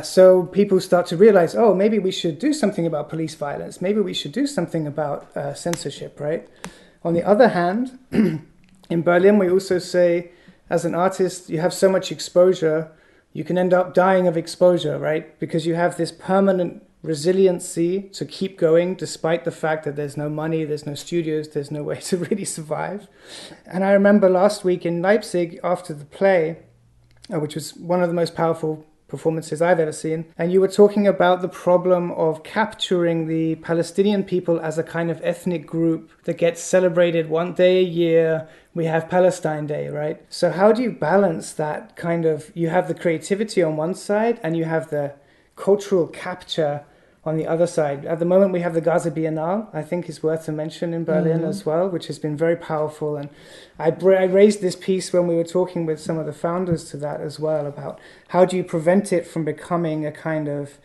So people start to realize, oh, maybe we should do something about police violence. Maybe we should do something about censorship, right? On the other hand, in Berlin, we also say, as an artist, you have so much exposure, you can end up dying of exposure, right? Because you have this permanent resiliency to keep going despite the fact that there's no money, there's no studios, there's no way to really survive. And I remember last week in Leipzig after the play, which was one of the most powerful performances I've ever seen, and you were talking about the problem of capturing the Palestinian people as a kind of ethnic group that gets celebrated one day a year. We have Palestine Day, right? So how do you balance that kind of, you have the creativity on one side and you have the cultural capture on the other side? At the moment we have the Gaza Biennale, I think is worth a mention in Berlin as well, which has been very powerful. And I raised this piece when we were talking with some of the founders to that as well, about how do you prevent it from becoming a kind of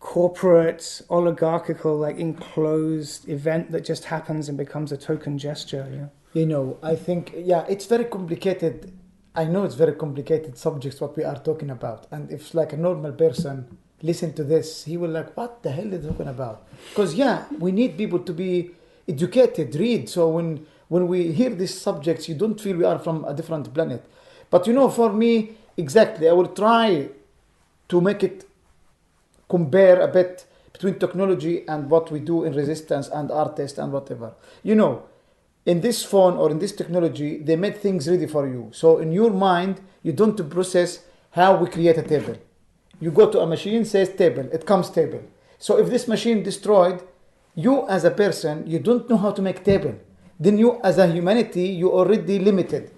corporate, oligarchical, like enclosed event that just happens and becomes a token gesture. Yeah. You know, I think, yeah, it's very complicated. I know it's very complicated subjects what we are talking about. And if like a normal person listen to this, he will like, what the hell are they talking about? Because yeah, we need people to be educated, read. So when we hear these subjects, you don't feel we are from a different planet. But you know, for me, exactly, I will try to make it compare a bit between technology and what we do in resistance and artists and whatever. You know, in this phone or in this technology, they made things ready for you. So in your mind, you don't process how we create a table. You go to a machine, says table, it comes table. So if this machine destroyed, you as a person, you don't know how to make table. Then you as a humanity, you already limited.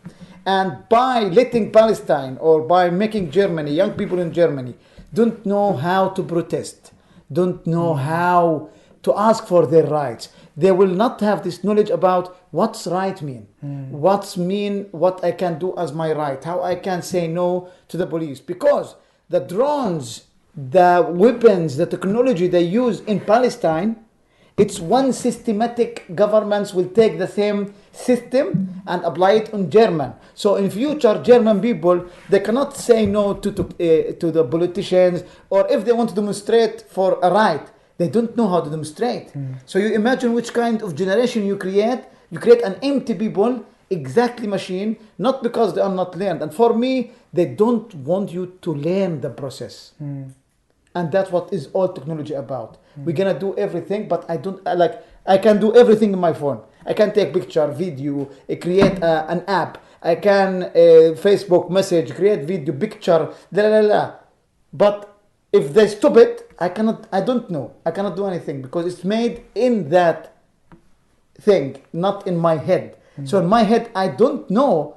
And by letting Palestine or by making Germany, young people in Germany, don't know how to protest, don't know how to ask for their rights. They will not have this knowledge about what's right mean, what's mean, what I can do as my right, how I can say no to the police. Because the drones, the weapons, the technology they use in Palestine, it's one systematic governments will take the same system and apply it on German. So in future, German people, they cannot say no to the politicians, or if they want to demonstrate for a right, they don't know how to demonstrate. So you imagine which kind of generation you create. You create an empty people, exactly machine, not because they are not learned. And for me, they don't want you to learn the process. And that's what is all technology about. We're gonna do everything, but I can do everything in my phone. I can take picture, video, create an app. I can Facebook message, create video, picture, But if they stop it, I don't know. I cannot do anything because it's made in that thing, not in my head. So in my head, I don't know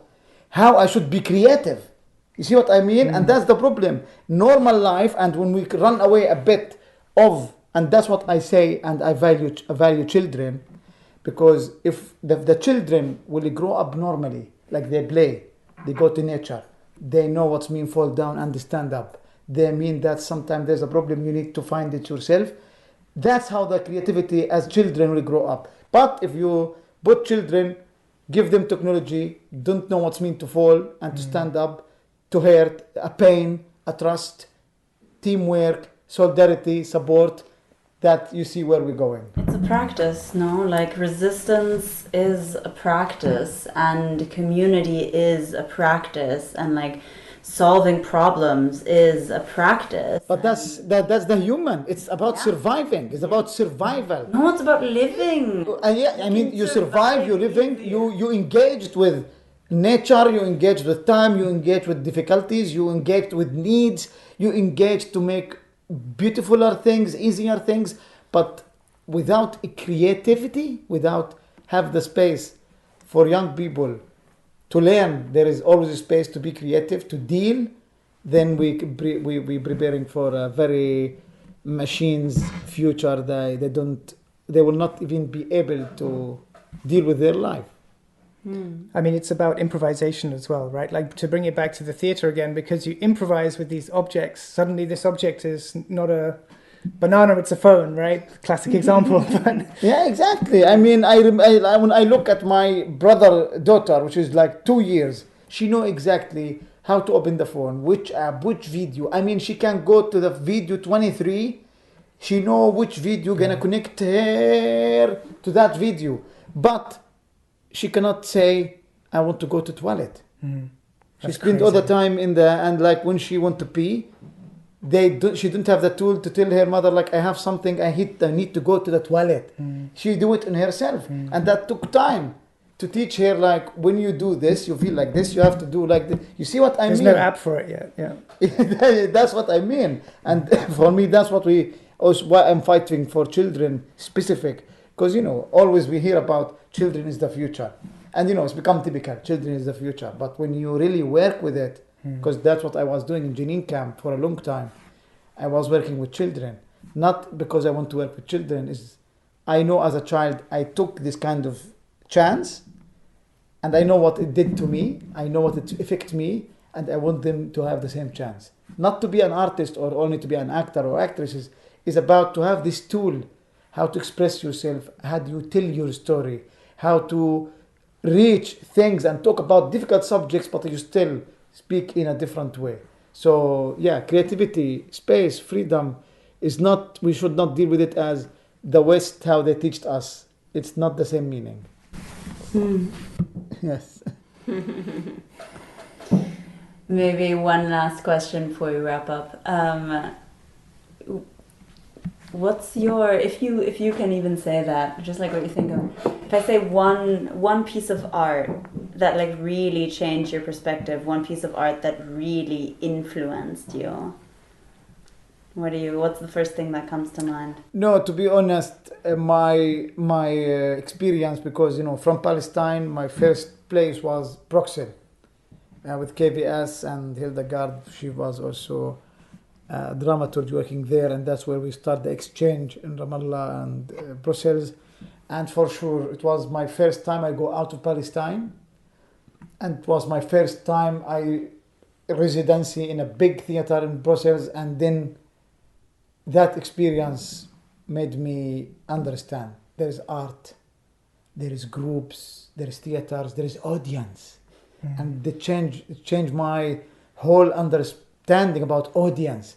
how I should be creative. You see what I mean? And that's the problem. Normal life, and when we run away a bit of, and that's what I say, and I value children, because if the children will grow up normally, like they play, they go to nature, they know what's mean fall down and stand up. They mean that sometimes there's a problem, you need to find it yourself. That's how the creativity as children will grow up. But if you put children, give them technology, don't know what's mean to fall and to stand up, to hurt, a pain, a trust, teamwork, solidarity, support, that you see where we're going. It's a practice, no? Like resistance is a practice and community is a practice and like solving problems is a practice. But that's the human. It's about surviving. It's about survival. No, it's about living. Yeah, I mean, you survive, you're living, you engaged with nature, you engaged with time, you engaged with difficulties, you engaged with needs, you engaged to make beautifuler things, easier things, but without creativity, without have the space for young people to learn, there is always a space to be creative, to deal, then we preparing for a very machines future. They will not even be able to deal with their life. I mean, it's about improvisation as well, right? Like, to bring it back to the theater again, because you improvise with these objects, suddenly this object is not a banana, it's a phone, right? Classic example. But yeah, exactly. I mean, when I look at my daughter, which is like 2 years, she know exactly how to open the phone, which app, which video. I mean, she can go to the video 23. She know which video gonna connect her to that video. But she cannot say, I want to go to toilet. She spends all the time in the, and like when she want to pee, she didn't have the tool to tell her mother, like, I have something, I need to go to the toilet. She do it in herself. And that took time to teach her, like, when you do this, you feel like this, you have to do like this. You see what I mean? There's no app for it yet, yeah. That's what I mean. And for me, that's why I'm fighting for children specific. Because, you know, always we hear about children is the future. And, you know, it's become typical, children is the future. But when you really work with it, because that's what I was doing in Jenin camp for a long time. I was working with children. Not because I want to work with children. I know as a child, I took this kind of chance. And I know what it did to me. I know what it affected me. And I want them to have the same chance. Not to be an artist or only to be an actor or actress. is about to have this tool, how to express yourself, how do you tell your story, how to reach things and talk about difficult subjects, but you still speak in a different way. So yeah, creativity, space, freedom is not, we should not deal with it as the West, how they teach us. It's not the same meaning. Yes. Maybe one last question before we wrap up. What's your, if you can even say that, just like what you think of, if I say one piece of art that like really changed your perspective, one piece of art that really influenced you, what's the first thing that comes to mind? No, to be honest, my experience, because from Palestine, my first place was Bruxelles with KVS and Hildegard. She was also a dramaturg working there, and that's where we start the exchange in Ramallah and Brussels. And for sure, it was my first time I go out of Palestine, and it was my first time I residency in a big theater in Brussels, and then that experience made me understand there is art, there is groups, there is theaters, there is audience. And it changed my whole understanding about audience.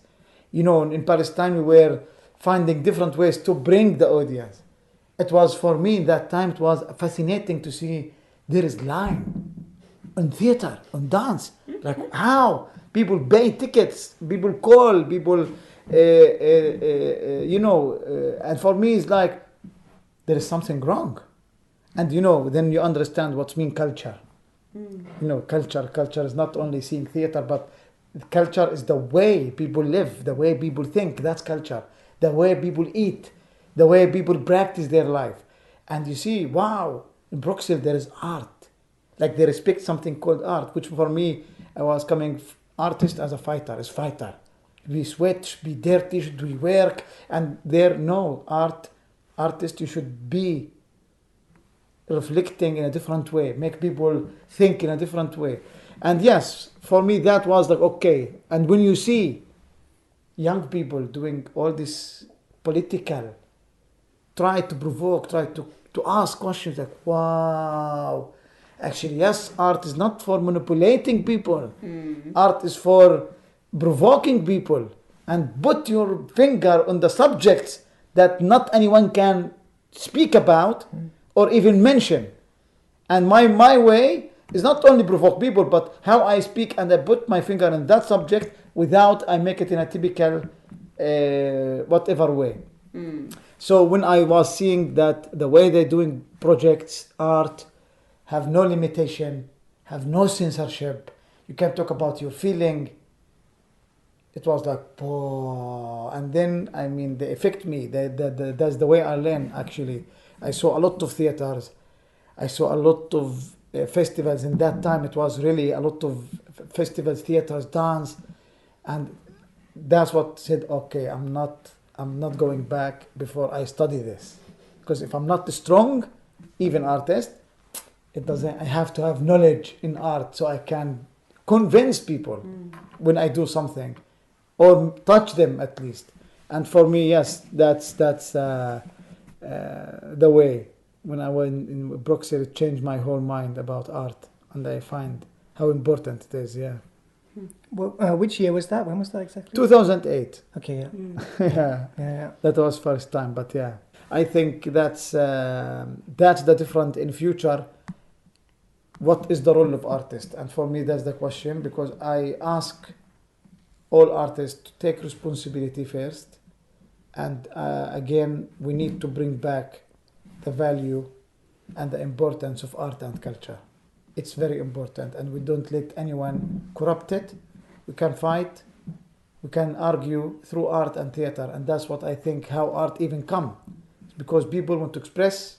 In Palestine, we were finding different ways to bring the audience. It was, for me, in that time, it was fascinating to see there is line on theater, on dance. Like how people pay tickets, people call, people, and for me, it's like there is something wrong. And, then you understand what's mean culture. Culture is not only seeing theater, but culture is the way people live, the way people think. That's culture. The way people eat, the way people practice their life. And you see, wow, in Bruxelles there is art. Like they respect something called art, which for me, I was coming artist as a fighter, as fighter. We sweat, be dirty, should we work? And there, no, artist, you should be reflecting in a different way, make people think in a different way. And yes, for me that was like, okay. And when you see young people doing all this political, try to provoke, try to ask questions, like, wow, actually yes, art is not for manipulating people. Art is for provoking people, and put your finger on the subjects that not anyone can speak about or even mention. And my way is not only provoke people, but how I speak, and I put my finger on that subject without I make it in a typical whatever way. So when I was seeing that the way they're doing projects, art, have no limitation, have no censorship, you can talk about your feeling, it was like, oh. And then, they affect me. That's the way I learn, actually. I saw a lot of theaters. I saw a lot of festivals. In that time, it was really a lot of festivals, theaters, dance. And that's what said, okay, I'm not going back before I study this. Because if I'm not strong, even artist, I have to have knowledge in art so I can convince people when I do something, or touch them at least. And for me, yes, that's the way. When I went in Bruxelles, it changed my whole mind about art, and I find how important it is. Yeah. Well, which year was that? When was that exactly? 2008. Okay. Yeah. Yeah. That was first time, but yeah, I think that's the difference in future. What is the role of artist? And for me, that's the question, because I ask all artists to take responsibility first. And again, we need to bring back the value and the importance of art and culture. It's very important, and we don't let anyone corrupt it. We can fight, we can argue through art and theater, and that's what I think how art even come. It's because people want to express,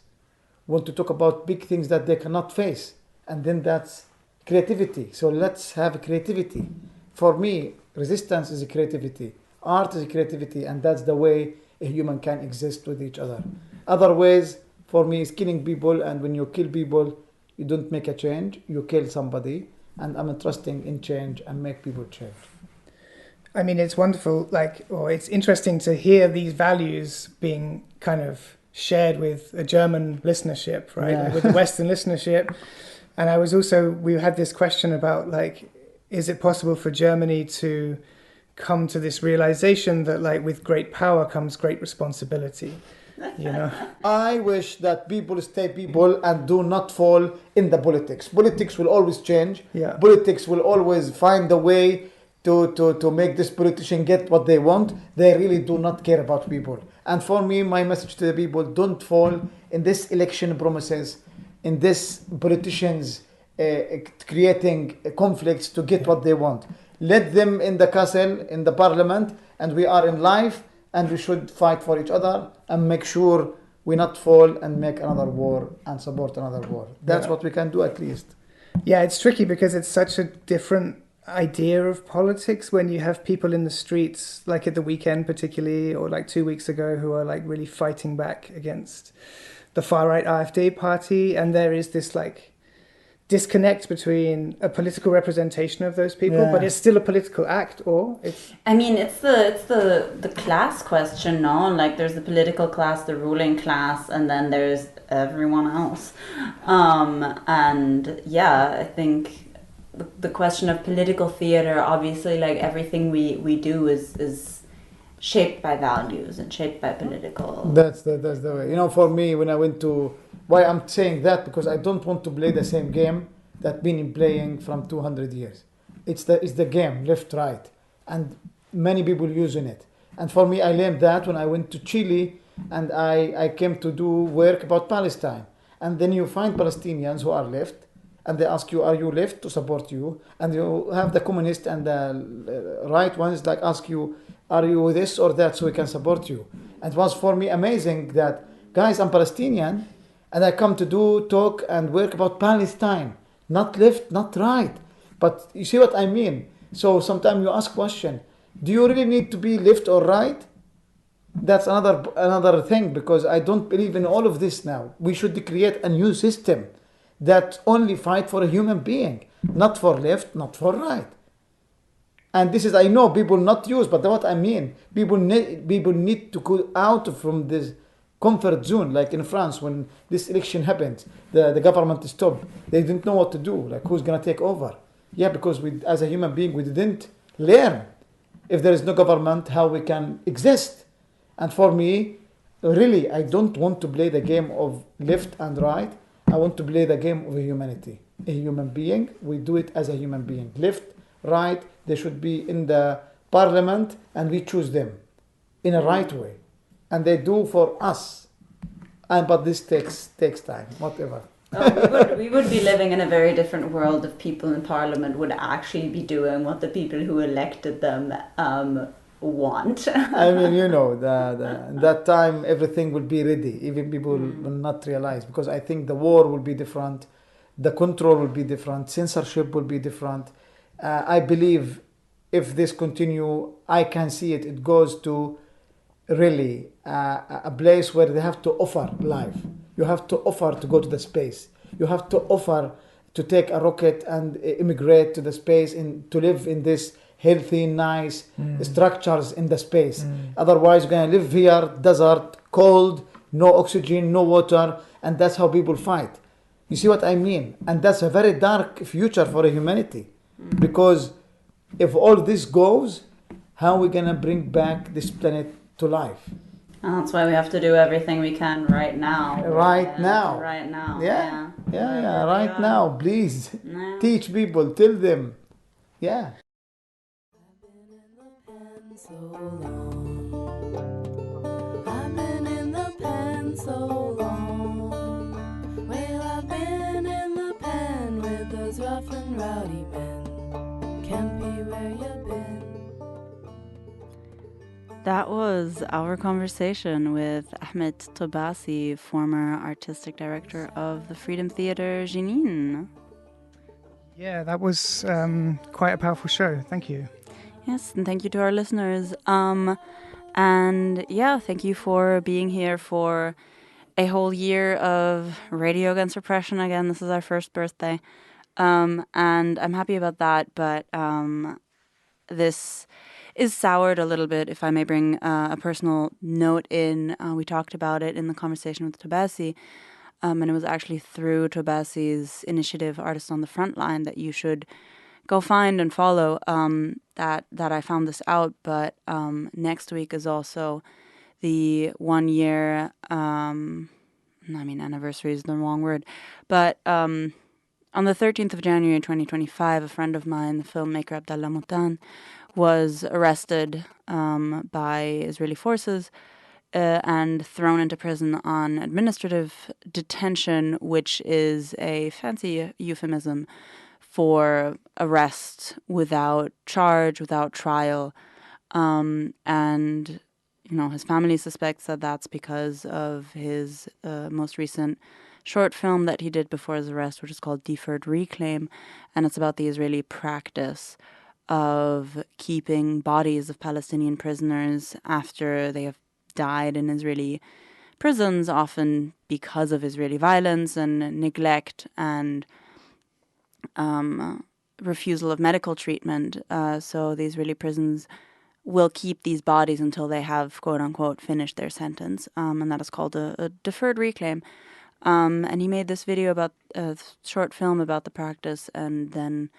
want to talk about big things that they cannot face, and then that's creativity. So let's have creativity. For me, resistance is a creativity. Art is a creativity, and that's the way a human can exist with each other. Other ways, for me, is killing people, and when you kill people, you don't make a change, you kill somebody, and I'm trusting in change and make people change. I mean, it's wonderful, or it's interesting to hear these values being kind of shared with a German listenership, right? Yeah. With the Western listenership. And we had this question about, is it possible for Germany to come to this realization that, with great power comes great responsibility, I wish that people stay people and do not fall in the politics. Politics will always change. Yeah. Politics will always find a way to make this politician get what they want. They really do not care about people. And for me, my message to the people, don't fall in this election promises, in this politicians creating conflicts to get what they want. Let them in the castle, in the parliament, and we are in life, and we should fight for each other and make sure we not fall and make another war and support another war. That's what we can do at least. Yeah, it's tricky because it's such a different idea of politics when you have people in the streets, like at the weekend particularly, or 2 weeks ago, who are really fighting back against the far-right AfD party, and there is this disconnect between a political representation of those people, but it's still a political act, or it's... I mean, it's the class question, no? There's the political class, the ruling class, and then there's everyone else. And yeah, I think the question of political theater, obviously, everything we do is shaped by values and shaped by political... That's the way. For me, when I went to... Why I'm saying that, because I don't want to play the same game that been playing from 200 years. It's the game, left, right. And many people using it. And for me, I learned that when I went to Chile and I came to do work about Palestine. And then you find Palestinians who are left, and they ask you, are you left to support you? And you have the communist and the right ones ask you, are you this or that so we can support you? And it was for me amazing that, guys, I'm Palestinian, and I come to talk and work about Palestine, not left, not right. But you see what I mean? So sometimes you ask question, do you really need to be left or right? That's another thing, because I don't believe in all of this now. We should create a new system that only fight for a human being, not for left, not for right. And this is, I know people not use, but what I mean, people need to go out from this comfort zone. Like in France, when this election happened, the government stopped. They didn't know what to do. Who's going to take over? Yeah, because as a human being, we didn't learn. If there is no government, how we can exist. And for me, really, I don't want to play the game of left and right. I want to play the game of humanity. A human being, we do it as a human being. Left, right, they should be in the parliament and we choose them in a right way. And they do for us. But this takes time, whatever. We would be living in a very different world if people in parliament would actually be doing what the people who elected them want. I mean, that time everything will be ready. Even people will not realize, because I think the war will be different, the control will be different, censorship will be different. I believe if this continue, I can see it. It goes to really a place where they have to offer life. You have to offer to go to the space. You have to offer to take a rocket and immigrate to the space and to live in this healthy, nice structures in the space. Otherwise, you're going to live here, desert, cold, no oxygen, no water, and that's how people fight. You see what I mean? And that's a very dark future for humanity. Because if all this goes, how are we going to bring back this planet to life? And that's why we have to do everything we can right now. Right now. Right now. Yeah, right now. Please teach people, tell them. Yeah. So long. I've been in the pen so long. Well, I've been in the pen with those rough and rowdy men. Can't be where you've been. That was our conversation with Ahmed Tobasi, former artistic director of the Freedom Theater Jenin. Yeah, that was quite a powerful show. Thank you. Yes, and thank you to our listeners. And yeah, thank you for being here for a whole year of Radio Against Repression. Again, this is our first birthday. And I'm happy about that, but this is soured a little bit, if I may bring a personal note in. We talked about it in the conversation with Tobasi, and it was actually through Tobasi's initiative, Artists on the Frontline, that you should go find and follow, that I found this out. But next week is also the 1 year, anniversary is the wrong word, but on the 13th of January 2025, a friend of mine, the filmmaker Abdallah Mutan, was arrested by Israeli forces and thrown into prison on administrative detention, which is a fancy euphemism for arrest without charge, without trial. And, his family suspects that that's because of his most recent short film that he did before his arrest, which is called Deferred Reclaim. And it's about the Israeli practice of keeping bodies of Palestinian prisoners after they have died in Israeli prisons, often because of Israeli violence and neglect and refusal of medical treatment. So the Israeli prisons will keep these bodies until they have, quote unquote, finished their sentence. And that is called a deferred reclaim. And he made this video about a short film about the practice and then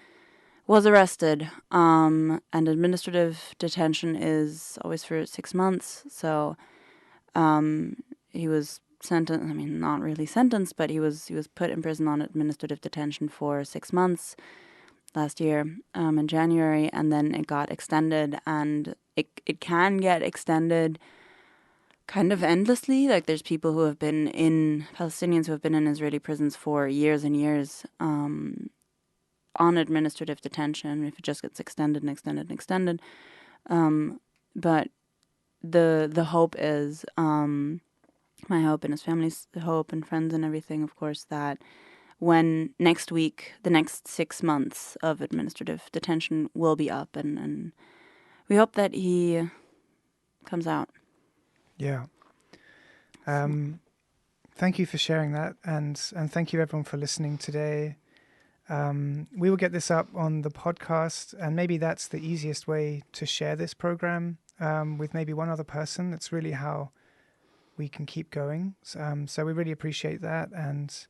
was arrested. And administrative detention is always for 6 months. So he was sentenced, not really sentenced, but he was put in prison on administrative detention for 6 months last year in January, and then it got extended, and it can get extended kind of endlessly. Like, there's people who have been Palestinians who have been in Israeli prisons for years and years on administrative detention. If it just gets extended and extended and extended. But the hope is, my hope and his family's hope and friends and everything, of course, that when next week, the next 6 months of administrative detention will be up, and we hope that he comes out. Yeah. Thank you for sharing that, and thank you everyone for listening today. We will get this up on the podcast, and maybe that's the easiest way to share this program with maybe one other person. That's really how we can keep going. So we really appreciate that, and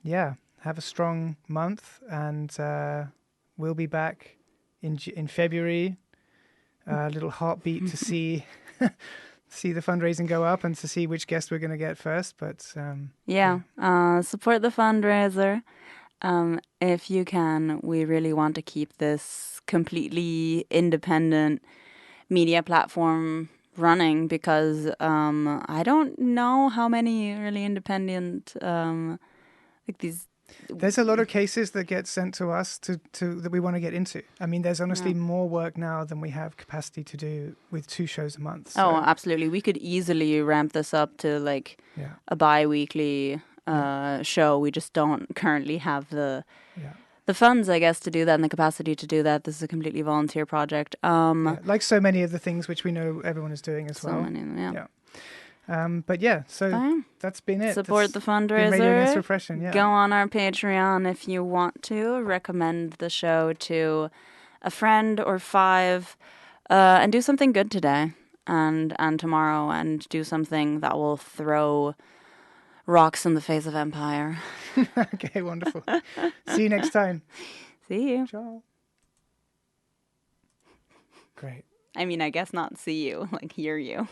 yeah, have a strong month, and we'll be back in February. A little heartbeat to see the fundraising go up and to see which guest we're going to get first. But support the fundraiser if you can. We really want to keep this completely independent media platform running, because I don't know how many really independent there's a lot of cases that get sent to us to that we want to get into. There's honestly more work now than we have capacity to do with 2 shows a month. So. Oh, absolutely. We could easily ramp this up to a bi-weekly show. We just don't currently have the funds, I guess, to do that and the capacity to do that. This is a completely volunteer project. Like so many of the things which we know everyone is doing as well. So many of them, yeah. That's been it. Support the fundraiser. Radio Against Repression, yeah. Go on our Patreon if you want to. Recommend the show to a friend or 5, and do something good today and tomorrow, and do something that will throw rocks in the face of empire. Okay, wonderful. See you next time. See you. Ciao. Great. I guess not see you, hear you.